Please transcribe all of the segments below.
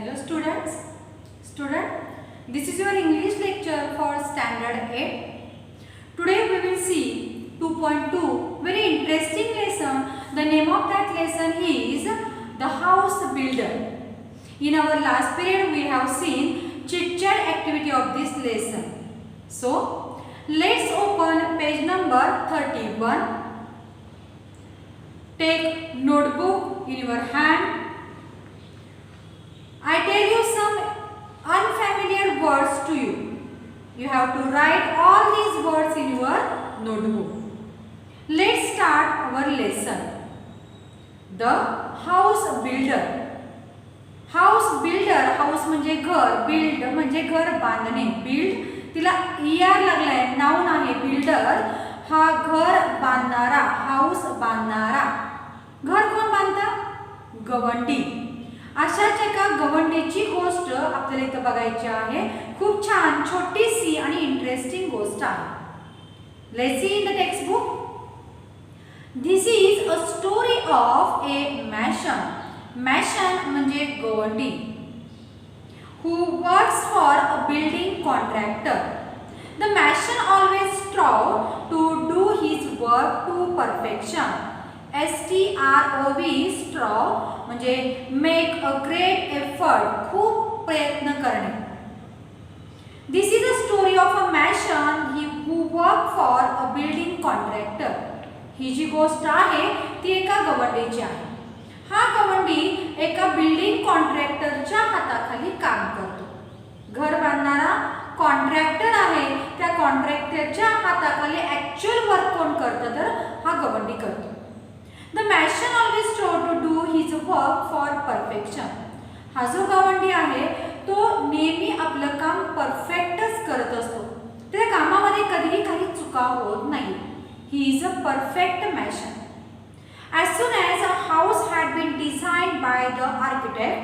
Hello students. This is your English lecture for standard 8. Today we will see 2.2 very interesting lesson. The name of that lesson is the house builder. In our last period we have seen chit-chat activity of this lesson. So let's open page number 31. Take notebook in your hand. I tell you some unfamiliar words to you. You have to write all these words in your notebook. Let's start our lesson. The house builder. House builder, house म्हणजे घर, build म्हणजे घर बांधणे. build तिला ER लागलाय, noun आहे. builder हा घर बांधणारा, हाऊस बांधणारा. घर कोण बांधतं? गवंडी. अशाच एका गवंडीची गोष्ट आपल्याला इथे बघायची आहे. खूप छान छोटीशी आणि इंटरेस्टिंग गोष्ट आहे. Let's see in the textbook. This is a story of a mason. Mason म्हणजे गवंडी. who works for a building contractor. The mason always strives to do his work to perfection. STROV strive म्हणजे make a great effort, खूप प्रयत्न करणे. This is a story of a mason who work for a building contractor. ही जी गोष्ट आहे ती एका गवंडीची आहे. हा गवंडी एका बिल्डिंग कॉन्ट्रॅक्टरच्या हाताखाली काम करतो. घर बांधणारा कॉन्ट्रॅक्टर आहे. त्या कॉन्ट्रॅक्टरच्या हाताखाली ऍक्च्युअल वर्क कोण करतं? तर हा गवंडी करतो. The mason always strives to do his work for perfection. हा जो गवंडी आहे तो नेहमी आपलं काम परफेक्टच करत असतो. त्या कामामध्ये कधीही काही चुका होत नाही. He is a perfect mason. As soon as a house had been designed by the architect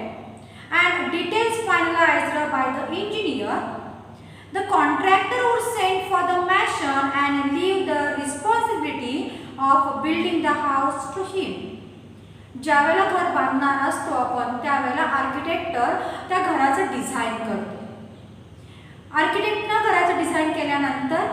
and details finalized by the engineer, the contractor would send for the mason and leave the responsibility of building the house to him. ज्यावेळेला घर बांधणार असतो आपण त्यावेळेला architecture त्या घराचं design करतो. आर्किटेक्टनं घराचं डिझाइन केल्यानंतर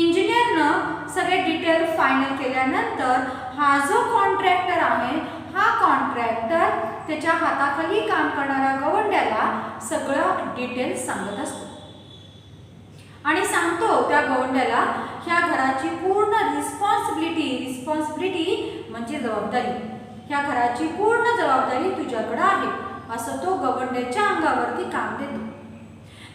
इंजिनियरनं सगळे डिटेल फायनल केल्यानंतर हा जो कॉन्ट्रॅक्टर आहे हा कॉन्ट्रॅक्टर त्याच्या हाताखाली काम करणाऱ्या गवंड्याला सगळं डिटेल सांगत असतो आणि सांगतो त्या गवंड्याला ह्या घराची पूर्ण रिस्पॉन्सिबिलिटी म्हणजे जबाबदारी, ह्या घराची पूर्ण जबाबदारी तुझ्याकडे आहे असं तो गवंड्याच्या अंगावरती काम देतो.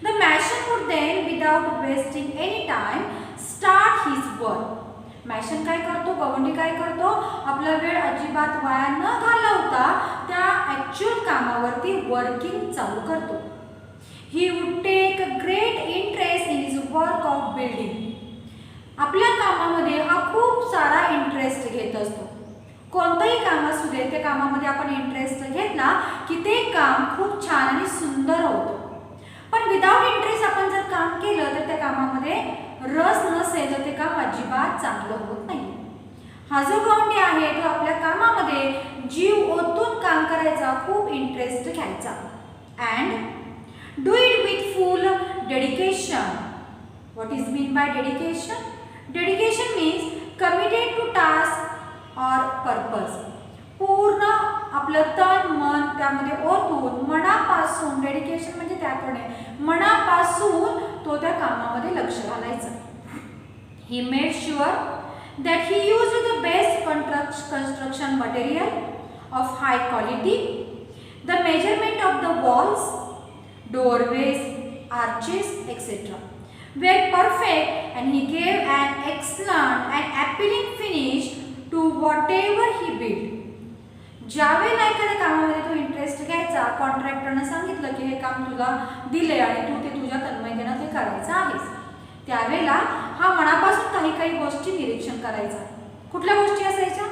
The mason would then, without wasting any time, start his work. मॅशन काय करतो? गवंडी काय करतो? आपला वेळ अजिबात वाया न घालवता त्या ऍक्च्युअल कामावरती वर्किंग चालू करतो. He would take a great interest in his work of building. आपल्या कामामध्ये हा खूप सारा इंटरेस्ट घेत असतो. कोणतंही काम असू दे त्या कामामध्ये आपण इंटरेस्ट घेतला की ते काम खूप छान आणि सुंदर होतं. पण विदाउट इंटरेस्ट आपण जर काम केलं तर त्या कामामध्ये रस नसेल तर ते काम अजिबात चांगलं होत नाही. हा जो गवंडी आहे तो आपल्या कामामध्ये जीव ओतून काम करायचा, खूप इंटरेस्ट घ्यायचा. And do it with full dedication. What is mean by dedication? Dedication means committed to task or purpose. पूर्ण आपलं तन मन त्यामध्ये ओतून मनापासून, डेडिकेशन म्हणजे त्याकडे मनापासून तो त्या कामामध्ये लक्ष घालायचं. He made sure that he used the best construction material of high quality. The measurement of the walls, doorways, arches, etc. were perfect and he gave an excellent and appealing finish to whatever he built. ज्यावेळेला एखाद्या कामामध्ये तो interest घ्यायचा, कॉन्ट्रॅक्टरने सांगितलं की हे काम तुला दिले आणि तू ते तुझ्या तन्मयतेनं ते करायचं आहेस, त्यावेळेला हा मनापासून काही गोष्टी निरीक्षण करायचा. कुठल्या गोष्टी असायच्या?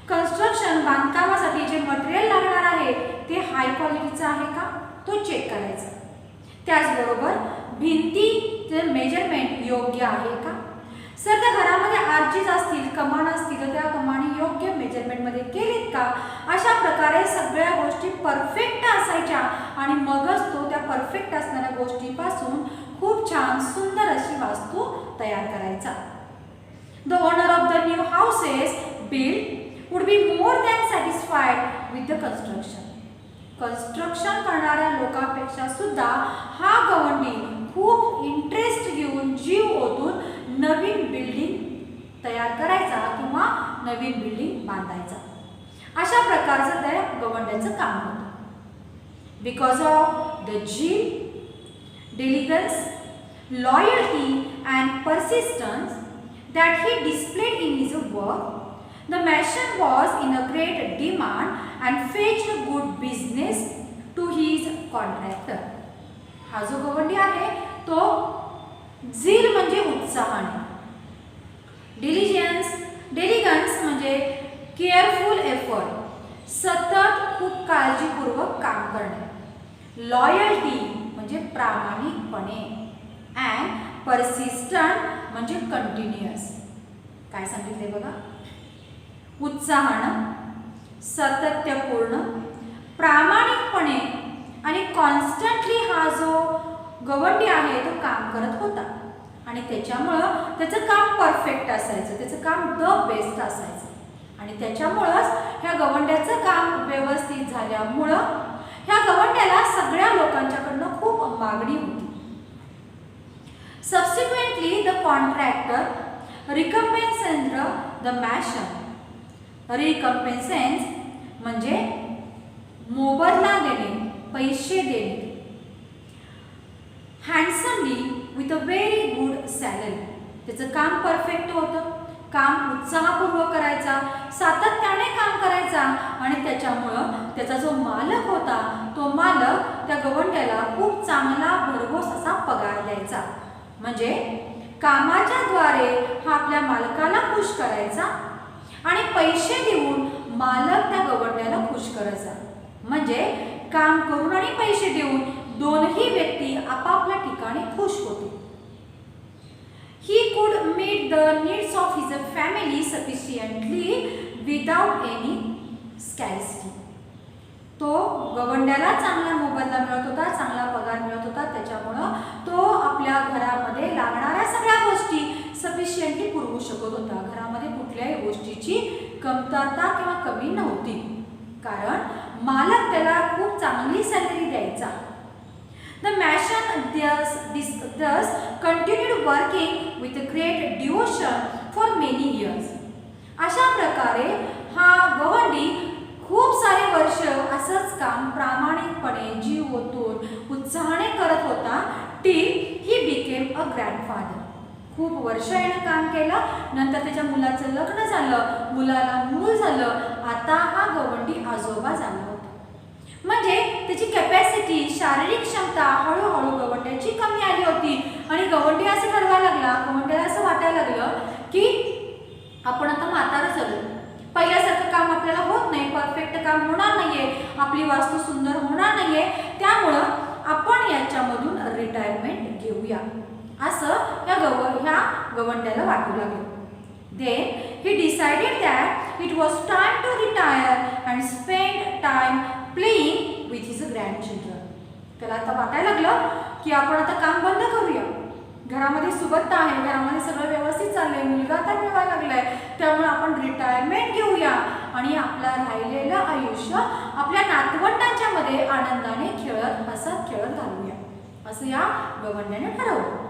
कन्स्ट्रक्शन बांधकामासाठी जे मटेरियल लागणार आहे ते हाय क्वालिटीचं आहे का तो चेक करायचा. त्याचबरोबर भिंतीचे मेजरमेंट योग्य आहे का. जर त्या घरामध्ये आर्चेस असतील, कमान असतील तर त्या कमानी योग्य मेजरमेंटमध्ये केलीत का? अशा प्रकारे सगळ्या गोष्टी परफेक्ट असायच्या आणि मगच तो त्या परफेक्ट असणाऱ्या गोष्टीपासून खूप छान सुंदर अशी वास्तू तयार करायचा. The owner of the new houses built would be more than satisfied with the construction. Construction करणाऱ्या लोकांपेक्षा सुद्धा हा गवंडी खूप इंटरेस्ट घेऊन जीव ओतून नवीन बिल्डिंग तयार करायचा किंवा नवीन बिल्डिंग बांधायचा. अशा प्रकारचं त्या गवंड्याचं काम होतं. Because of the zeal, diligence, loyalty and persistence that he displayed in his work, the mason was in a great demand and fetched good business to his contractor. हा जो गवंडी आहे तो झील म्हणजे उत्साहाने, डिलिजन्स म्हणजे केअरफुल एफर्ट, सतत खूप काळजीपूर्वक काम करणे, लॉयल्टी म्हणजे प्रामाणिकपणे, अँड परसिस्टंट म्हणजे कंटिन्युअस. काय सांगितले बघा, उत्साहानं, सातत्यपूर्ण, प्रामाणिकपणे आणि कॉन्स्टंटली हा जो गवंडी आहे तो काम करत होता आणि त्याच्यामुळं त्याचं काम परफेक्ट असायचं, त्याचं काम द बेस्ट असायचं आणि त्याच्यामुळंच ह्या गवंड्याचं काम व्यवस्थित झाल्यामुळं ह्या गवंड्याला सगळ्या लोकांच्याकडनं खूप मागणी होती. Subsequently, the contractor recompensed the mason. Recompense म्हणजे मोबदला देणे, पैसे देणे. Handsomely with a very good salary. त्याचं काम परफेक्ट होतं, काम उत्साहपूर्वक करायचा, सातत्याने काम करायचा आणि त्याच्यामुळं त्याचा जो मालक होता तो मालक त्या गवंड्याला खूप चांगला भरघोस असा पगार द्यायचा. म्हणजे कामाच्या द्वारे हा आपल्या मालकाला खुश करायचा आणि पैसे देऊन मालक त्या गवंड्याला खुश करायचा. म्हणजे काम करून आणि पैसे देऊन दोनही व्यक्ती आपापल्या ठिकाणी खुश होते. He could meet the needs of his family sufficiently without any scarcity. तो गवंड्याला चांगला मोबदला मिळत होता, चांगला पगार मिळत होता, त्याच्यामुळं तो आपल्या घरामध्ये लागणाऱ्या सगळ्या गोष्टी सफिशियंटली पुरवू शकत होता. घरामध्ये कुठल्याही गोष्टीची कमतरता किंवा कमी नव्हती, कारण मालक त्याला खूप चांगली सॅलरी द्यायचा. The mason thus continued working with great devotion for many years. अशा प्रकारे हा गवंडी खूप सारे वर्ष असंच काम प्रामाणिकपणे जीव ओतून उत्साहाने करत होता. Till he became a grandfather. खूप वर्ष यानं काम केलं, नंतर त्याच्या मुलाचं लग्न झालं, मुलाला मूल झालं, आता हा गवंडी आजोबा झाला होता. म्हणजे त्याची कॅपॅसिटी, शारीरिक क्षमता हळूहळू गवंड्याची कमी आली होती आणि गवंडी असं ठरवायला लागला, गवंड्याला असं वाटायला लागलं की आपण आता म्हातारं झालो, पहिल्यासारखं काम आपल्याला होत नाही, परफेक्ट काम होणार नाहीये, आपली वास्तू सुंदर होणार नाहीये, त्यामुळं आपण याच्यामधून रिटायरमेंट घेऊया असं ह्या गवंड्याला वाटू लागलं. Then he decided that it was time to retire and spend time playing with his grandchildren. त्याला आता वाटायला लागलं की आपण आता काम बंद करूया, घरामध्ये सुबत्ता आहे, घरामध्ये सगळं व्यवस्थित चाललंय, मुलगा आता मिळवायला लागलाय, त्यामुळे आपण रिटायरमेंट घेऊया आणि आपलं राहिलेलं आयुष्य आपल्या नातवंडांच्या मध्ये आनंदाने खेळत हसत खेळत घालूया असं या गवंड्याने ठरवलं.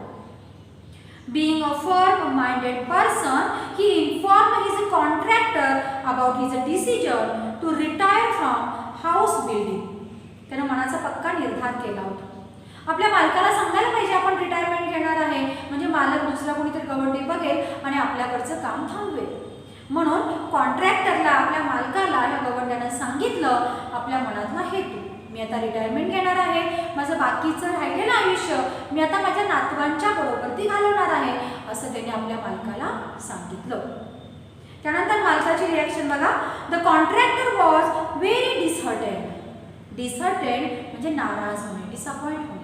Being a firm-minded person, he informed his contractor about his decision to retire from house building. त्याने मनाचा पक्का निर्धार केला होता. आपल्या मालकाला सांगायला पाहिजे आपण रिटायरमेंट घेणार आहे, म्हणजे मालक दुसरा कोणीतरी गवंडी बघेल आणि आपल्याकडचं काम थांबवेल. म्हणून कॉन्ट्रॅक्टरला, आपल्या मालकाला या गवंड्यानं सांगितलं आपल्या मनातला हेतू, मी आता रिटायरमेंट घेणार आहे, माझं बाकीचं राहिलेलं आयुष्य मी आता माझ्या नातवांच्या बरोबर ती घालवणार आहे असं त्याने आपल्या मालकाला सांगितलं. त्यानंतर मालकाची रिॲक्शन बघा. The contractor was very disheartened. Disheartened म्हणजे नाराज होणे, डिसअपॉइंट होणे.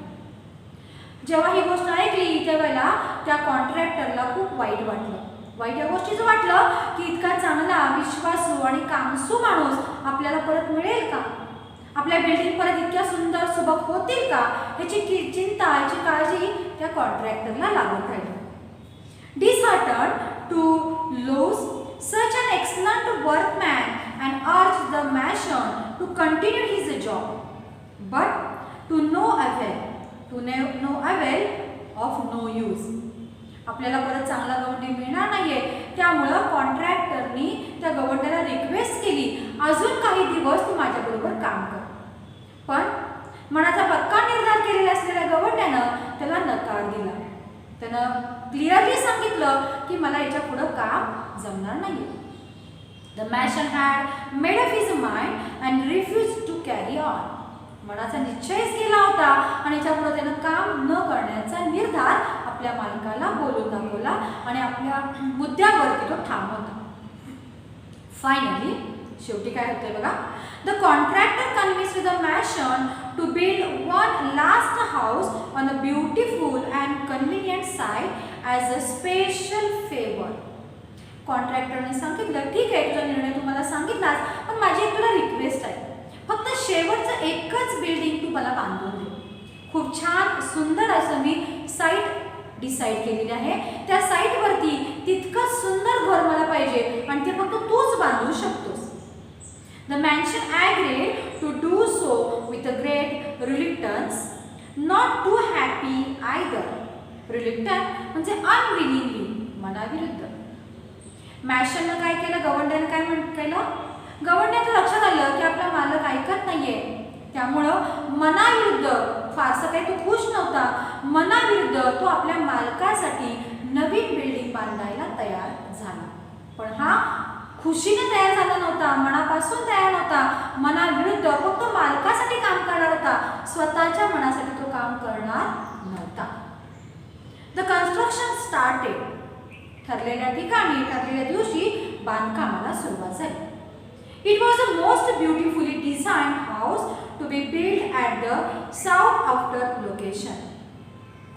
जेव्हा ही गोष्ट ऐकली त्यावेळेला त्या कॉन्ट्रॅक्टरला खूप वाईट वाटलं. वाईट या गोष्टीचं वाटलं की इतका चांगला विश्वासू आणि कामसू माणूस आपल्याला परत मिळेल का, आपल्या बिल्डिंग परत इतक्या सुंदर सुबक होतील का, याची चिंता याची काळजी त्या कॉन्ट्रॅक्टरला लागून राहिली. Disheartened to lose such an excellent workman and urged the mason to continue his job, but to no avail of no use. आपल्याला परत चांगला गवंडी मिळणार नाहीये, त्यामुळं कॉन्ट्रॅक्टरनी त्या गवंड्याला रिक्वेस्ट केली, अजून काही दिवस तू माझ्याबरोबर काम कर. पण मनाचा पक्का निर्धार केलेला असलेल्या गवंड्यानं त्याला नकार दिला. त्यानं क्लिअरली सांगितलं की मला याच्या पुढं काम जमणार नाही. The mason had made up his mind and refuse to carry on. मनाचा निश्चयच केला होता आणि याच्या पुढे त्यानं काम न करण्याचा निर्धार आपल्या मालकाला बोलून दाखवला आणि आपल्या मुद्द्यावरती तो ठाम होता. फायनली शेवटी काय होतंय बघा. The contractor convinced the mason to build one last house on a beautiful and convenient site as a special favor. कॉन्ट्रॅक्टरने सांगितलं, ठीक आहे तुझा निर्णय तू मला सांगितलास, पण माझी एक तुला रिक्वेस्ट आहे, फक्त शेवटचं एकच बिल्डिंग तू मला बांधून दे. खूप छान सुंदर असं मी साईट डिसाईड केलेली आहे, त्या साईटवरती तितकंच सुंदर घर मला पाहिजे आणि ते फक्त तूच बांधू शकतोस. The mansion agreed to do so with a great reluctance, not too happy either. Reluctant म्हणजे unwillingly, मनाविरुद्ध. मॅशननं काय केलं, गवंड्यानं काय केलं, गवंड्याचं लक्षात आलं की आपला मालक ऐकत नाहीये, त्यामुळं मनाविरुद्ध, फारसं काही तो खुश नव्हता, मनाविरुद्ध तो आपल्या मालकासाठी नवीन बिल्डिंग बांधायला तयार झाला. पण हा खुशीने तयार झाला नव्हता, मनापासून तयार नव्हता, मनाविरुद्ध फक्त मालकासाठी काम करणार होता, स्वतःच्या मनासाठी तो काम करणार नव्हता. The construction started. ठरलेल्या ठिकाणी ठरलेल्या दिवशी बांधकामाला सुरुवात झाली. It was a most beautifully designed house to be build at the sought after location.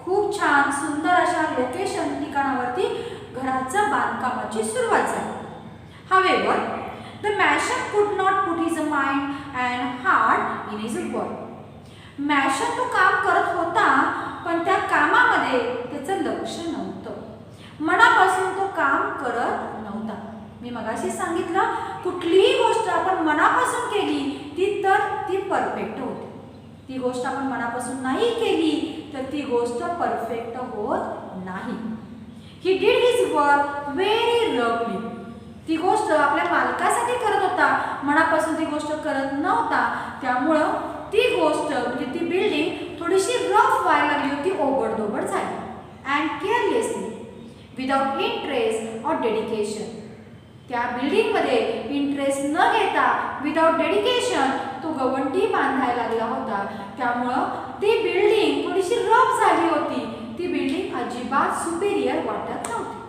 खूप छान सुंदर अशा लोकेशन ठिकाणावरती घराच्या बांधकामाची सुरुवात झाली. However, the mason could not put his mind and heart in his work. मॅशन तो काम करत होता, पण त्या कामामध्ये त्याचं लक्ष नव्हतं, मनापासून तो काम करत नव्हता. मी मगाशी सांगितलं, कुठलीही गोष्ट आपण मनापासून केली ती परफेक्ट होते. ती गोष्ट आपण मनापासून नाही केली तर ती गोष्ट परफेक्ट होत नाही. He did his work very roughly. ती गोष्ट आपल्या मालकासाठी करत होता, मनापासून ती गोष्ट करत नव्हता, त्यामुळं ती गोष्ट म्हणजे ती बिल्डिंग थोडीशी रफ व्हायला लागली होती, ओबडधोबड झाली. अँड केअरलेसली, विदाउट इंटरेस्ट और डेडिकेशन. त्या बिल्डिंगमध्ये इंटरेस्ट न घेता, विदाउट डेडिकेशन तो गवंडी बांधायला लागला होता, त्यामुळं ती बिल्डिंग थोडीशी रफ झाली होती. ती बिल्डिंग अजिबात सुपेरियर वाटत नव्हती.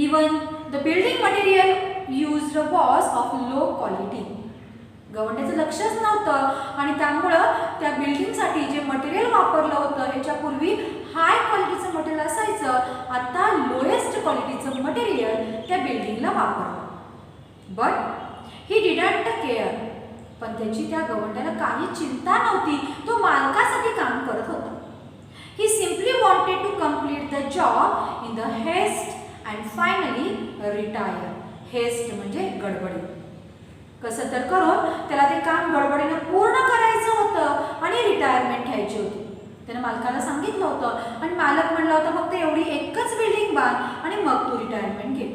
Even the building material used was of low quality. गवंड्याचं लक्षच नव्हतं आणि त्यामुळं त्या बिल्डिंगसाठी जे मटेरियल वापरलं होतं ह्याच्यापूर्वी हाय क्वालिटीचं मटेरियल असायचं, आता लोएस्ट क्वालिटीचं मटेरियल त्या बिल्डिंगला वापरलं. But he didn't care. पण त्याची त्या गवंड्याला काही चिंता नव्हती, तो मालकासाठी काम करत होता. He simply wanted to complete the job in the haste and finally retire. Haste म्हणजे गडबडी. कसं तर करून त्याला ते काम गडबडीने पूर्ण करायचं होतं आणि रिटायरमेंट घ्यायची होती. त्यानं मालकाला सांगितलं होतं आणि मालक म्हणला होता फक्त एवढी एकच बिल्डिंग बांध आणि मग तू रिटायरमेंट घे.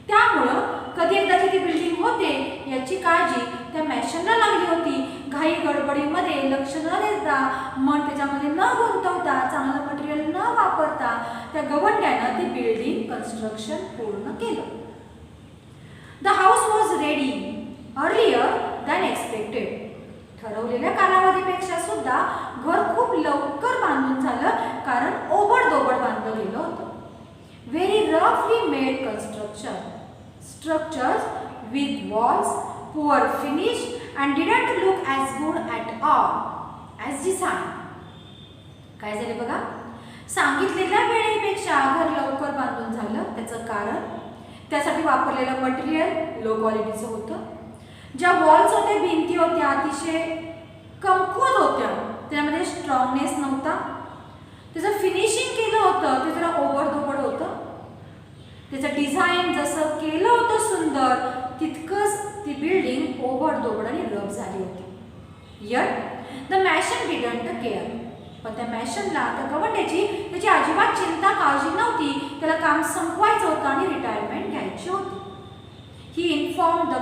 त्यामुळं कधी एकदाची ती बिल्डिंग होते याची काळजी त्या मॅशनला लागली होती. घाई गडबडीमध्ये लक्ष न देता, मन त्याच्यामध्ये न गुंतवता, चांगलं मटेरियल न वापरता त्या गवंड्यानं ती बिल्डिंग कन्स्ट्रक्शन पूर्ण केलं. The house was ready earlier than expected. ठरवलेल्या कालावधीपेक्षा सुद्धा घर खूप लवकर बांधून झालं, कारण ओबडधोबड बांधलं गेलं होतं. व्हेरी रफली made construction structures with walls, poor finish and didn't look as good at all as designed. काय झाले बघा, सांगितलेल्या वेळेपेक्षा घर लवकर बांधून झालं. त्याचं कारण त्यासाठी वापरलेलं मटेरियल लो क्वालिटीचं होतं. ज्या वॉल्स होत्या, भिंती होत्या, अतिशय कमकुवत होत्या, त्यामध्ये स्ट्रॉंगनेस नव्हता. त्याचं फिनिशिंग केलं होतं ते जरा ओबडधोबड होतं. त्याचं डिझाईन जसं केलं होतं सुंदर, तितकंच ती बिल्डिंग ओबडधोबड आणि रफ झाली होती. Yet the mason didn't care. पण त्या मॅशनला, त्या गवंड्याची त्याची अजिबात चिंता काळजी नव्हती. त्याला काम संपवायचं होतं आणि रिटायरमेंट घ्यायची होती. He informed the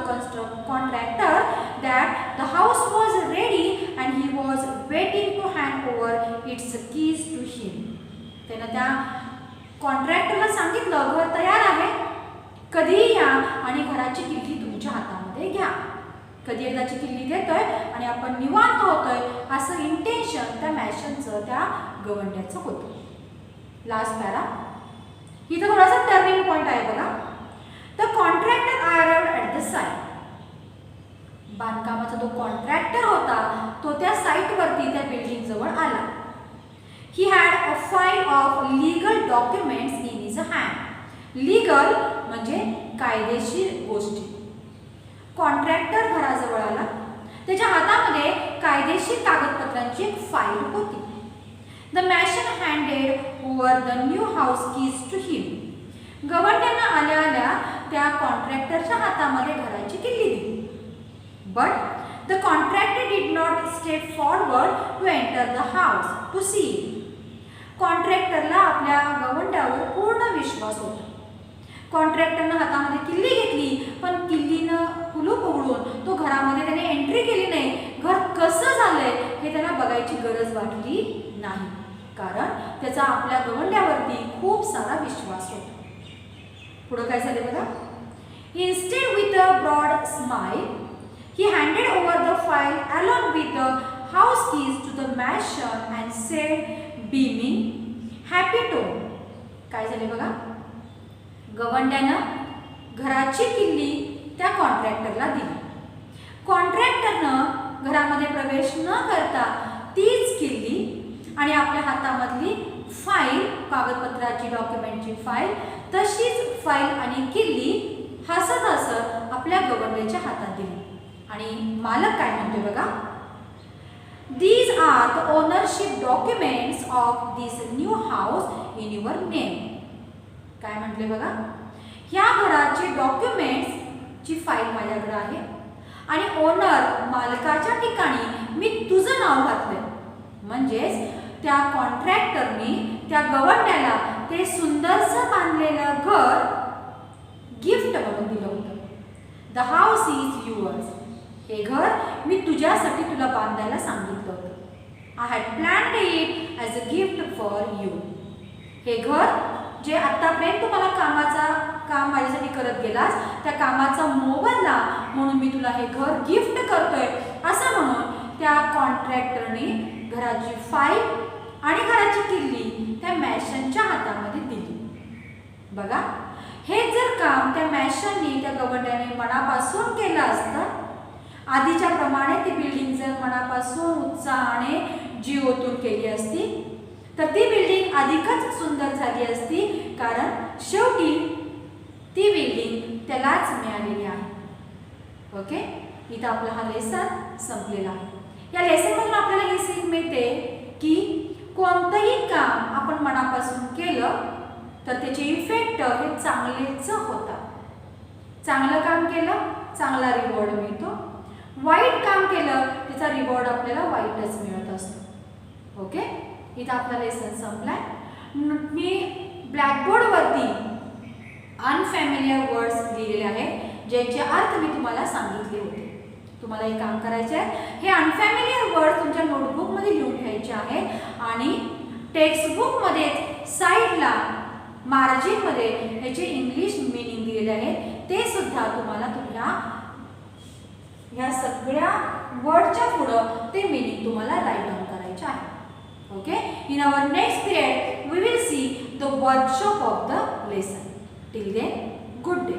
contractor that the house was ready and he was waiting to hand over its keys to him. त्यानं त्या कॉन्ट्रॅक्टरला सांगितलं, घर तयार आहे, कधीही या आणि घराची किल्ली तुमच्या हातामध्ये घ्या. कधी एकदाची किल्ली देतोय आणि आपण निवांत होतोय, असं इंटेन्शन त्या मॅशनचं, त्या गवंड्याचं होतं. लास्ट पॅरा, इथं थोडासा टर्निंग पॉइंट आहे बघा. The contractor arrived at the site. बांधकामाचा जो कॉन्ट्रॅक्टर होता तो त्या साईटवरती, त्या बिल्डिंग जवळ आला. He had a file of legal documents in his hand. Legal म्हणजे कायदेशीर गोष्टी. कॉन्ट्रॅक्टर घराजवळ आला. त्याच्या हातामध्ये कायदेशीर कागदपत्रांची एक फाईल होती. The mason handed over the new house keys to him. गवंड्यांना आल्या आल्या त्या कॉन्ट्रॅक्टरच्या हातामध्ये घराची किल्ली दिली. But the contractor did not step forward to enter the house to see. कॉन्ट्रॅक्टरला आपल्या गवंड्यावर पूर्ण विश्वास होता. कॉन्ट्रॅक्टरनं हातामध्ये किल्ली घेतली, पण किल्लीनं कुलूप उघडून तो घरामध्ये त्याने एंट्री केली नाही. घर कसं झालंय हे त्याला बघायची गरज वाटली नाही, कारण त्याचा आपल्या गवंड्यावरती खूप सारा विश्वास होता. पुढं काय झालं बघा. Instead, with a broad smile, he handed over the file along with the house keys to the mason and said, beaming, happy tone. काय झाले बघा. गवंड्यानं घराची किल्ली त्या कॉन्ट्रॅक्टरला दिली. कॉन्ट्रॅक्टरनं घरामध्ये प्रवेश न करता तीच किल्ली आणि आपल्या हातामधली फाईल, कागदपत्राची, डॉक्युमेंटची फाईल, तशीच फाईल आणि किल्ली हसत हसत आपल्या गवंड्याच्या हातात दिली. आणि मालक काय म्हणतोय बघा. These are the ownership documents of this new house in your name. काय म्हटले बघा. ह्या घराचे डॉक्युमेंट्सची फाईल माझ्याकडे आहे आणि ओनर, मालकाच्या ठिकाणी मी तुझं नाव घातलंय. म्हणजेच त्या कॉन्ट्रॅक्टरनी त्या गवंड्याला ते सुंदरसं बांधलेलं घर गिफ्ट म्हणून दिलं होतं. The house is yours. हे घर मी तुझ्यासाठी तुला बांधायला सांगितलं होतं. I had planned it as a gift for you. हे घर जे आत्तापर्यंत तुम्हाला काम माझ्यासाठी करत गेलास, त्या कामाचा मोबदला म्हणून मी तुला हे घर गिफ्ट करतोय, असं म्हणून त्या कॉन्ट्रॅक्टरने घराची फाईल आणि घराची किल्ली त्या मॅशनच्या हातामध्ये दिली. बघा, हे जर काम त्या मॅशनने, त्या गवंड्याने मनापासून केलं असतं, आधीच्या प्रमाणे ती बिल्डिंग जर मनापासून उत्साहाने जीव ओतून केली असती, तर ती बिल्डिंग अधिकच सुंदर झाली असती, कारण शेवटी ती बिल्डिंग त्यालाच मिळालेली आहे. ओके, इथं आपला हा लेसन संपलेला आहे. या लेसनमधून आपल्याला ही सीख मिळते की कोणतंही काम आपण मनापासून केलं तर त्याचे इफेक्ट हे चांगलेच होतात. चांगलं काम केलं, चांगला रिवॉर्ड मिळतो. वाईट काम केलं, त्याचा रिवॉर्ड आपल्याला वाईटच मिळत असतो. ओके, इथं आपला लेसन संपलाय. मी ब्लॅकबोर्डवरती अनफॅमिलियर वर्ड्स लिहिलेले आहेत, ज्याचे अर्थ मी तुम्हाला सांगितले होते. तुम्हाला हे काम करायचे आहे. हे अनफॅमिलियर वर्ड तुमच्या नोटबुकमध्ये लिहून घ्यायचे आहेत आणि टेक्स्टबुकमध्ये साईडला मार्जिनमध्ये ह्याचे इंग्लिश मिनिंग दिलेले आहेत, ते सुद्धा तुम्हाला ह्या सगळ्या वर्डच्या पुढं ते मिनिंग तुम्हाला राईट डाऊन करायचे आहे. Okay, in our next period we will see the workshop of the lesson. Till then, good day.